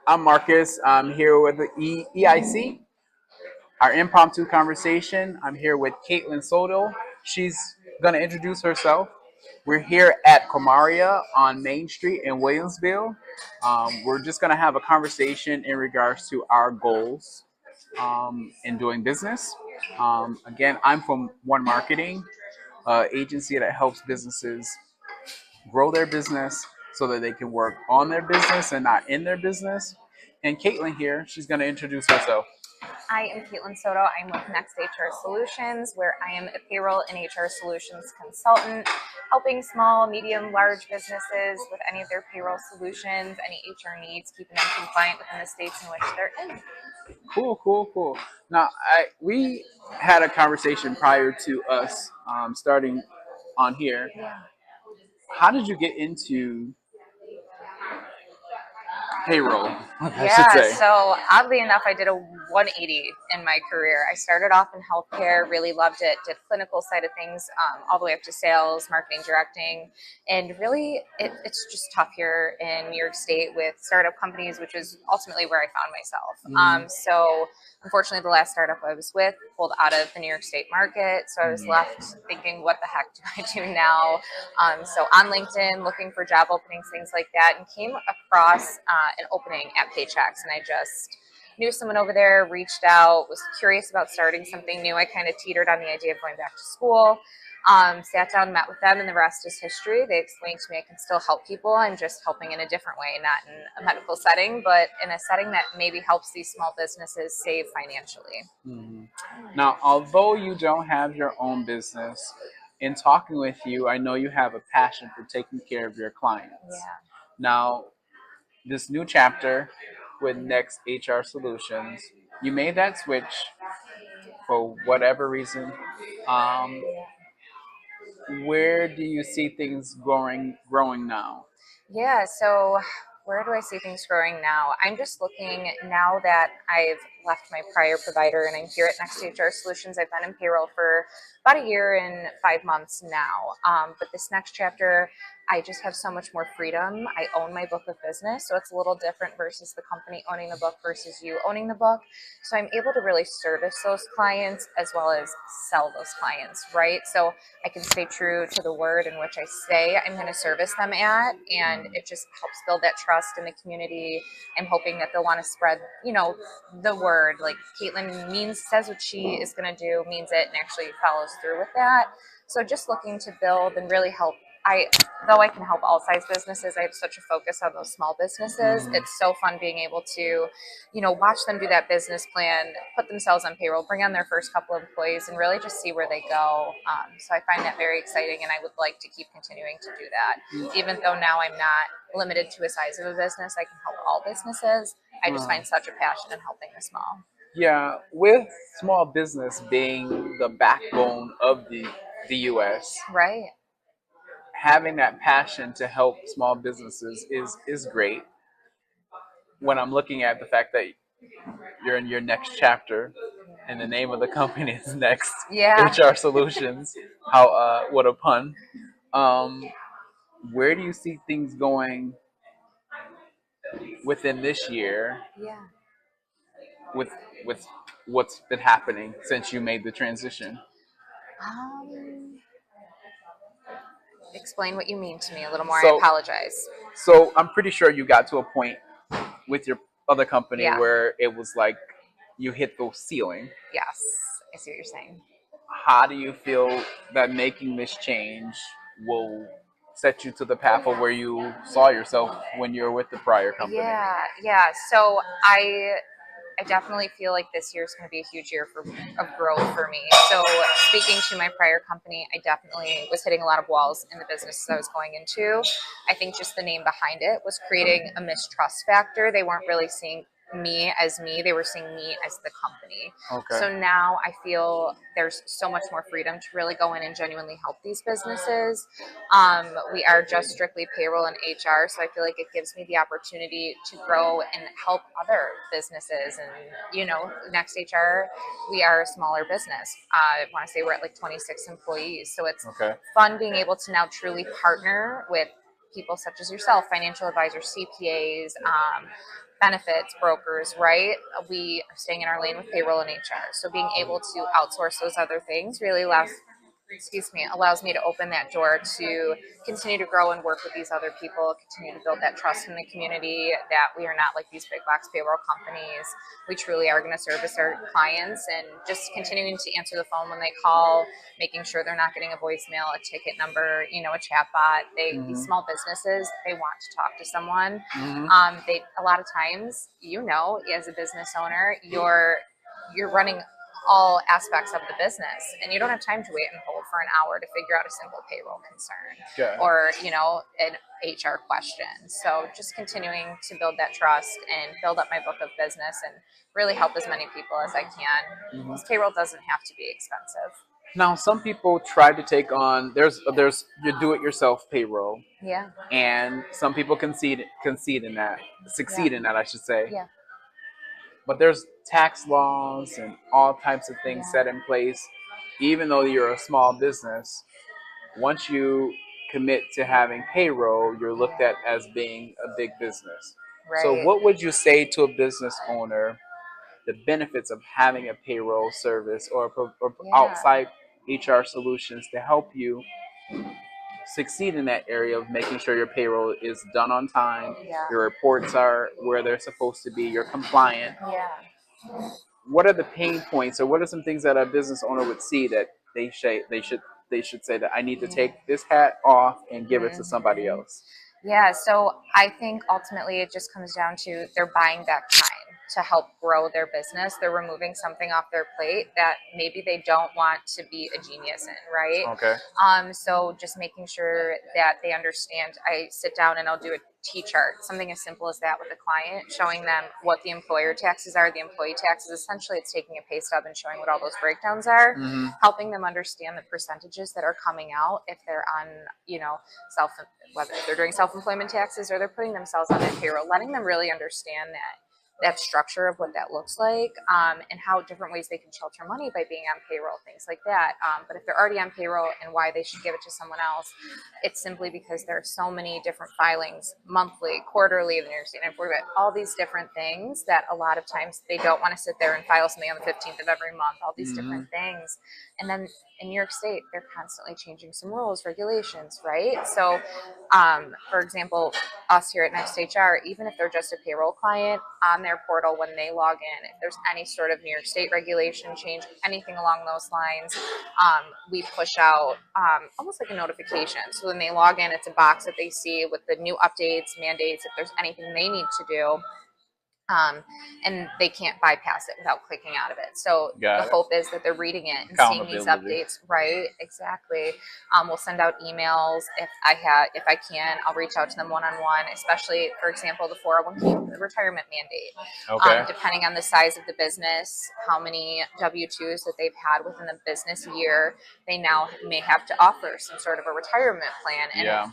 I'm Marcus. I'm here with the EIC, our impromptu conversation. I'm here with Kaitlyn Soto. She's going to introduce herself. We're here at Comaria on Main Street in Williamsville. We're just going to have a conversation in regards to our goals in doing business. Again, I'm from WUN Marketing, agency that helps businesses grow their business so that they can work on their business and not in their business. And Kaitlyn here, she's going to introduce herself. I am Kaitlyn Soto. I'm with Next HR Solutions, where I am a payroll and HR solutions consultant, helping small, medium, large businesses with any of their payroll solutions, any HR needs, keeping them compliant within the states in which they're in. Cool. Now, we had a conversation prior to us starting on here. Yeah. How did you get into payroll? I should Yeah, say. so oddly enough, I did a 180 in my career. I started off in healthcare, really loved it, did clinical side of things, all the way up to sales, marketing, directing, and really it's just tough here in New York State with startup companies, which is ultimately where I found myself. So unfortunately, the last startup I was with pulled out of the New York State market, so I was left thinking, what the heck do I do now? So on LinkedIn, looking for job openings, things like that, and came across an opening at Paychecks, and I just knew someone over there, reached out, was curious about starting something new. I kind of teetered on the idea of going back to school. Sat down, met with them, and the rest is history. They explained to me I can still help people. I'm just helping in a different way, not in a medical setting, but in a setting that maybe helps these small businesses save financially. Now, although you don't have your own business, in talking with you, I know you have a passion for taking care of your clients. Yeah. Now, this new chapter with Next HR Solutions, you made that switch for whatever reason. Um, where do you see things growing now? Yeah, so where do I see things growing now? I'm just looking now that I've left my prior provider and I'm here at Next HR Solutions. I've been in payroll for about a year and 5 months now. But this next chapter, I just have so much more freedom. I own my book of business, so it's a little different versus the company owning the book versus you owning the book. So I'm able to really service those clients as well as sell those clients, right? So I can stay true to the word in which I say I'm going to service them at, and it just helps build that trust in the community. I'm hoping that they'll want to spread, the word. Like Kaitlyn says what she is going to do, means it, and actually follows through with that. So just looking to build and really help. Though I can help all size businesses, I have such a focus on those small businesses. It's so fun being able to, watch them do that business plan, put themselves on payroll, bring on their first couple of employees, and really just see where they go. So I find that very exciting, and I would like to keep continuing to do that. Even though now I'm not limited to a size of a business, I can help all businesses. I just find such a passion in helping the small. Yeah, with small business being the backbone of the U.S., Right. having that passion to help small businesses is great. When I'm looking at the fact that you're in your next chapter, and the name of the company is Next Yeah. HR Solutions. How what a pun! Um, where do you see things going within this year Yeah. with with what's been happening since you made the transition? Um, Explain what you mean to me a little more. I So apologize. so I'm pretty sure you got to a point with your other company Yeah. where it was like you hit the ceiling. Yes. I see what you're saying. How do you feel that making this change will set you to the path of where you saw yourself when you were with the prior company? Yeah. So I definitely feel like this year is going to be a huge year of growth for me. So speaking to my prior company, I definitely was hitting a lot of walls in the businesses I was going into. I think just the name behind it was creating a mistrust factor. They weren't really seeing me as me, they were seeing me as the company. Okay. So now I feel there's so much more freedom to really go in and genuinely help these businesses. We are just strictly payroll and HR, so I feel like it gives me the opportunity to grow and help other businesses. And Next HR, we are a smaller business. I want to say we're at like 26 employees, so it's Okay. fun being able to now truly partner with people such as yourself, financial advisors, CPAs, benefits brokers, right? We are staying in our lane with payroll and HR. So being able to outsource those other things really allows me to open that door to continue to grow and work with these other people, continue to build that trust in the community that we are not like these big box payroll companies. We truly are going to service our clients, and just continuing to answer the phone when they call, making sure they're not getting a voicemail, a ticket number, a chat bot. These small businesses, they want to talk to someone. They a lot of times, as a business owner, you're running all aspects of the business, and you don't have time to wait and hold for an hour to figure out a simple payroll concern or an HR question. So just continuing to build that trust and build up my book of business and really help as many people as I can, because payroll doesn't have to be expensive. Now, some people try to take on there's your do-it-yourself payroll, Yeah. and some people succeed in that, I should say. Yeah. But there's tax laws and all types of things set in place. Even though you're a small business, once you commit to having payroll, you're looked at as being a big business. Right. So what would you say to a business owner, the benefits of having a payroll service or outside HR solutions to help you succeed in that area of making sure your payroll is done on time, your reports are where they're supposed to be, you're compliant? What are the pain points, or what are some things that a business owner would see that they should say that I need to take this hat off and give it to somebody else? Yeah, so I think ultimately it just comes down to they're buying back time to help grow their business. They're removing something off their plate that maybe they don't want to be a genius in, right? Okay. So just making sure that they understand. I sit down and I'll do a T-chart, something as simple as that with a client, showing them what the employer taxes are, the employee taxes. Essentially, it's taking a pay stub and showing what all those breakdowns are, helping them understand the percentages that are coming out if they're on, whether they're doing self-employment taxes or they're putting themselves on that payroll, letting them really understand that structure of what that looks like, and how different ways they can shelter money by being on payroll, things like that. But if they're already on payroll, and why they should give it to someone else, it's simply because there are so many different filings, monthly, quarterly, the New York State Unemployment, all these different things that a lot of times they don't want to sit there and file something on the 15th of every month, all these different things. And then in New York State, they're constantly changing some rules, regulations, right? So, for example, us here at Next HR, even if they're just a payroll client, on their portal when they log in, if there's any sort of New York State regulation change, anything along those lines, we push out almost like a notification. So when they log in, it's a box that they see with the new updates, mandates, if there's anything they need to do. And they can't bypass it without clicking out of it. So the hope is that they're reading it and seeing these updates. Right, exactly. We'll send out emails if I can. I'll reach out to them one-on-one, especially, for example, the 401k, the retirement mandate. Depending on the size of the business, how many W-2s that they've had within the business year, they now may have to offer some sort of a retirement plan.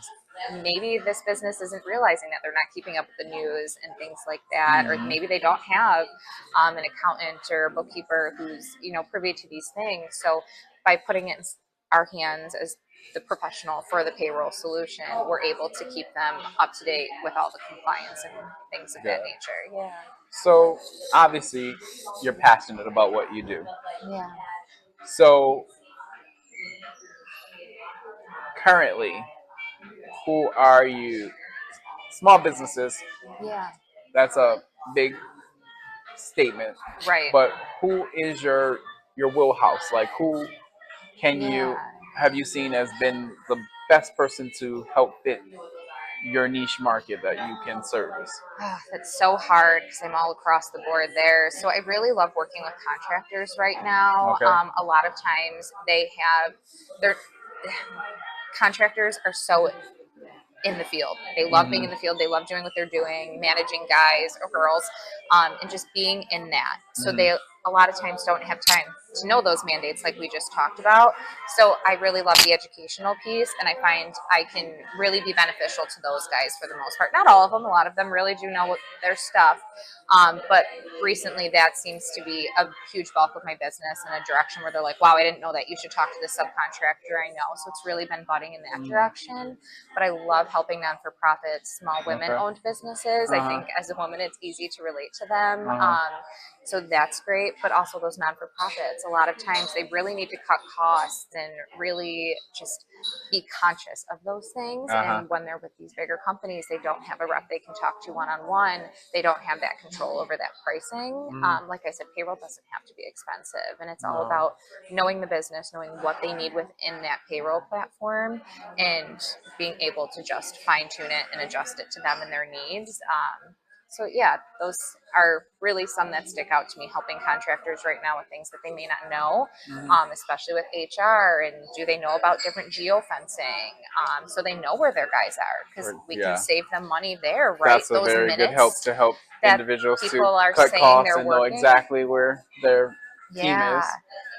And maybe this business isn't realizing that they're not keeping up with the news and things like that, or maybe they don't have an accountant or bookkeeper who's privy to these things. So by putting it in our hands as the professional for the payroll solution, we're able to keep them up to date with all the compliance and things of that nature. Yeah. So obviously, you're passionate about what you do. Yeah. So currently, who are you? Small businesses. Yeah. That's a big statement. Right. But who is your wheelhouse? Like, who have you seen as been the best person to help fit your niche market that you can service? That's so hard because I'm all across the board there. So I really love working with contractors right now. A lot of times their contractors are so in the field. They love being in the field. They love doing what they're doing, managing guys or girls, and just being in that. So a lot of times don't have time to know those mandates like we just talked about. So I really love the educational piece, and I find I can really be beneficial to those guys for the most part. Not all of them, a lot of them really do know their stuff. But recently that seems to be a huge bulk of my business in a direction where they're like, wow, I didn't know that. You should talk to the subcontractor I know. So it's really been budding in that direction. But I love helping non-for-profit, small women-owned businesses. I think as a woman, it's easy to relate to them. So that's great, but also those non-for-profits, a lot of times they really need to cut costs and really just be conscious of those things. And when they're with these bigger companies, they don't have a rep they can talk to one-on-one. They don't have that control over that pricing. Like I said, payroll doesn't have to be expensive, and it's all about knowing the business, knowing what they need within that payroll platform, and being able to just fine-tune it and adjust it to them and their needs. So yeah, those are really some that stick out to me, helping contractors right now with things that they may not know, especially with HR, and do they know about different geofencing, so they know where their guys are, because we can save them money there, right? That's a those very good help to help individuals to cut costs and know exactly where their team is.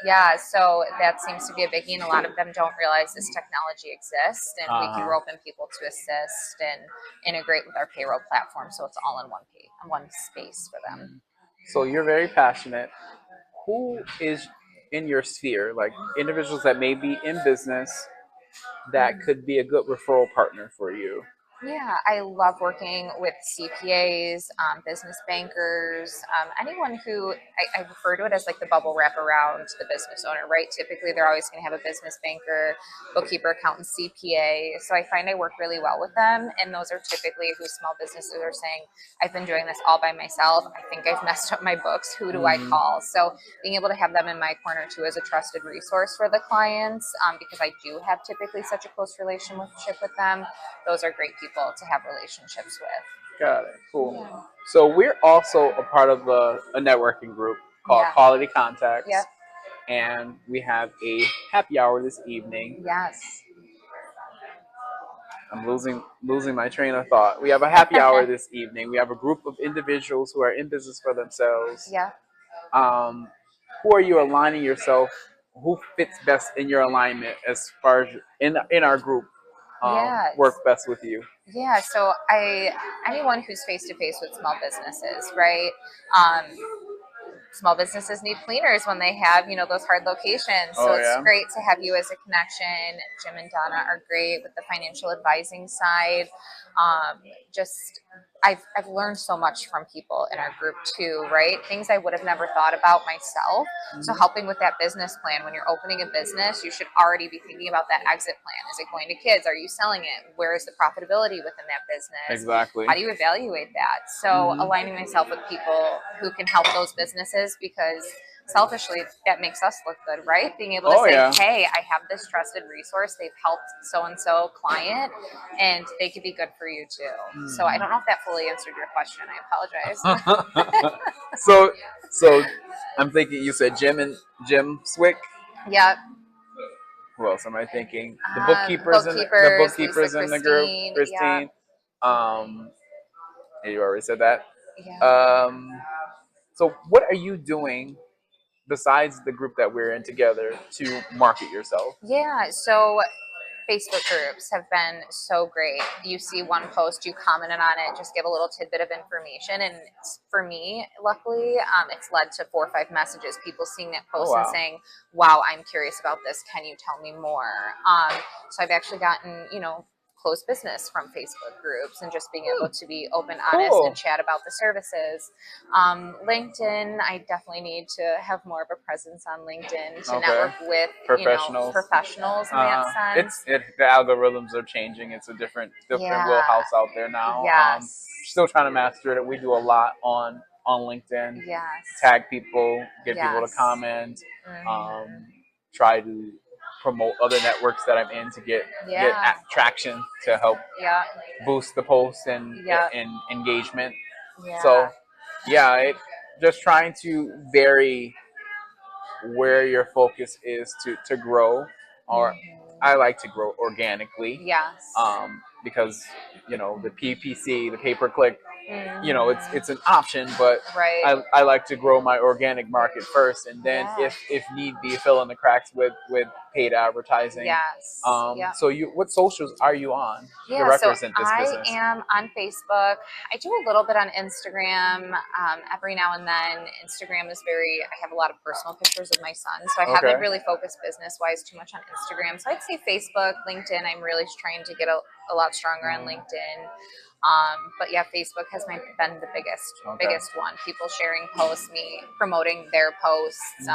Yeah, so that seems to be a biggie, and a lot of them don't realize this technology exists, and we can rope in people to assist and integrate with our payroll platform, so it's all in one space for them. So you're very passionate. Who is in your sphere, like individuals that may be in business that could be a good referral partner for you? Yeah, I love working with CPAs, business bankers, anyone who I refer to it as like the bubble wrap around the business owner, right? Typically, they're always going to have a business banker, bookkeeper, accountant, CPA. So I find I work really well with them. And those are typically who small businesses are saying, I've been doing this all by myself. I think I've messed up my books. Who do I call? So being able to have them in my corner too as a trusted resource for the clients, because I do have typically such a close relationship with them. Those are great people to have relationships with. Got it. Cool. Yeah. So we're also a part of a networking group called Quality Contacts. Yep. And we have a happy hour this evening. Yes. I'm losing my train of thought. We have a happy hour this evening. We have a group of individuals who are in business for themselves. Yeah. Who are you aligning yourself? Who fits best in your alignment as far as in our group? Work best with you? Yeah, so anyone who's face to face with small businesses, right? Small businesses need cleaners when they have, those hard locations. So it's great to have you as a connection. Jim and Donna are great with the financial advising side. I've learned so much from people in our group too, right? Things I would have never thought about myself. So helping with that business plan. When you're opening a business, you should already be thinking about that exit plan. Is it going to kids? Are you selling it? Where is the profitability within that business? Exactly. How do you evaluate that? So aligning myself with people who can help those businesses, because selfishly that makes us look good, right? Being able to hey, I have this trusted resource, they've helped so-and-so client, and they could be good for you too. So I don't know if that fully answered your question. I apologize. So I'm thinking you said Jim Swick. Yep. Who else am I thinking? The bookkeepers in the group. Christine. You already said that. Yeah. So what are you doing besides the group that we're in together to market yourself? Yeah, so Facebook groups have been so great. You see one post, you commented on it, just give a little tidbit of information. And for me, luckily, it's led to 4 or 5 messages, people seeing that post and saying, wow, I'm curious about this. Can you tell me more? So I've actually gotten, close business from Facebook groups, and just being able to be open, honest, and chat about the services. LinkedIn, I definitely need to have more of a presence on LinkedIn to network with professionals in that sense. The algorithms are changing. It's a different wheelhouse out there now. Yes. Still trying to master it. We do a lot on LinkedIn. Yes. Tag people, get people to comment. Try to promote other networks that I'm in to get traction to help boost the posts and engagement. So just trying to vary where your focus is to grow, or I like to grow organically. Yes. Because the PPC, the pay per click, you know, it's an option, but Right. I like to grow my organic market first, and then Yeah. if need be, fill in the cracks with paid advertising. Yes. Yep. So what socials are you on to Yeah, so represent this I business? am on Facebook. I do a little bit on Instagram every now and then. Instagram is I have a lot of personal pictures of my son, so I haven't really focused business-wise too much on Instagram. So I'd say Facebook, LinkedIn, I'm really trying to get a lot stronger on LinkedIn. But yeah, Facebook has been the biggest one. People sharing posts, me promoting their posts.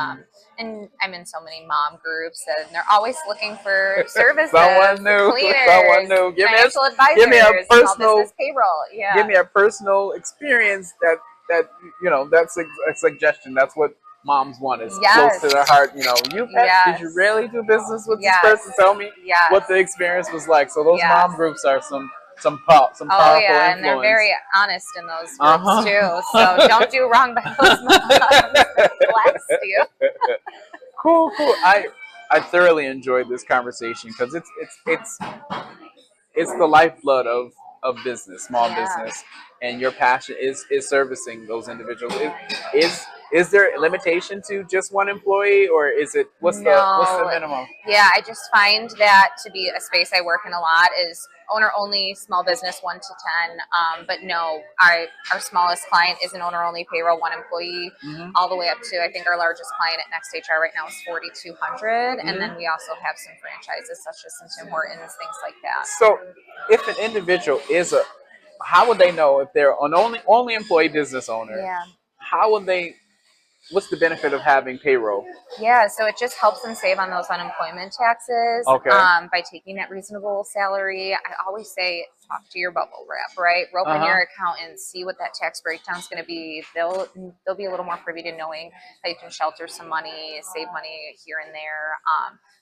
And I'm in so many mom groups, and they're always looking for services. Someone new. Cleaners, financial advisors, give me a personal small business payroll. Yeah. Give me a personal experience that you know, that's a suggestion. That's what moms want, is close to their heart. You know, did you really do business with this person? Tell me what the experience was like. So those mom groups are some powerful influence. And they're very honest in those groups too. So don't do wrong by those moms. Bless you. Cool. I thoroughly enjoyed this conversation because it's the lifeblood of business, small business, and your passion is servicing those individuals. Is there a limitation to just one employee, or is it what's the minimum? Yeah, I just find that to be a space I work in a lot is owner only, small business 1 to 10. But no, our smallest client is an owner only payroll, 1 employee, all the way up to, I think our largest client at Next HR right now is 4,200. And then we also have some franchises such as some Tim Hortons, things like that. So if an individual how would they know if they're an only employee business owner? Yeah. How would they? What's the benefit of having payroll? Yeah, so it just helps them save on those unemployment taxes by taking that reasonable salary. I always say, talk to your bubble wrap, right? Rope in your accountant, see what that tax breakdown is going to be. They'll be a little more privy to knowing how you can shelter some money, save money here and there.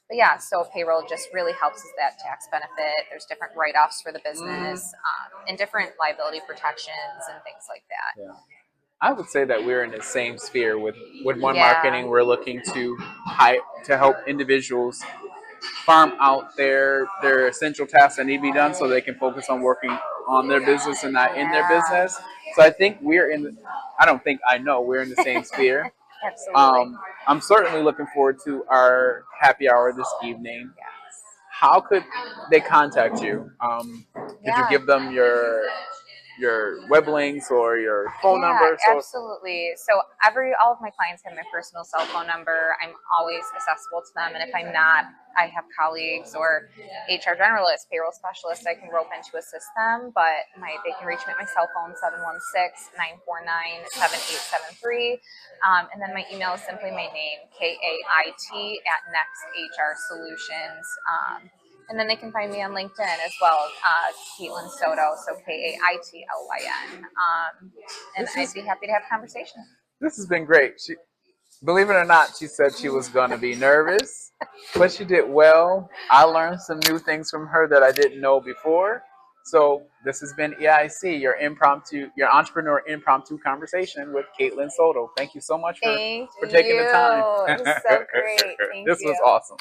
But yeah, so payroll just really helps as that tax benefit. There's different write-offs for the business and different liability protections and things like that. Yeah. I would say that we're in the same sphere with WUN Marketing. We're looking to help individuals farm out their essential tasks that need to be done so they can focus on working on their business and not in their business. So I think I know we're in the same sphere. Absolutely. I'm certainly looking forward to our happy hour this evening. Yes. How could they contact you? Could you give them your web links or your phone number? Absolutely. So all of my clients have my personal cell phone number. I'm always accessible to them. And if I'm not, I have colleagues or HR generalists, payroll specialists I can rope in to assist them. But they can reach me at my cell phone, 716-949-7873. And then my email is simply my name, KAIT @NextHRSolutions. And then they can find me on LinkedIn as well, Kaitlyn Soto, so KAITLYN. And I'd be happy to have a conversation. This has been great. Believe it or not, she said she was going to be nervous, but she did well. I learned some new things from her that I didn't know before. So this has been EIC, your Entrepreneur Impromptu Conversation with Kaitlyn Soto. Thank you so much for taking the time. It was so great. Thank you. This was awesome.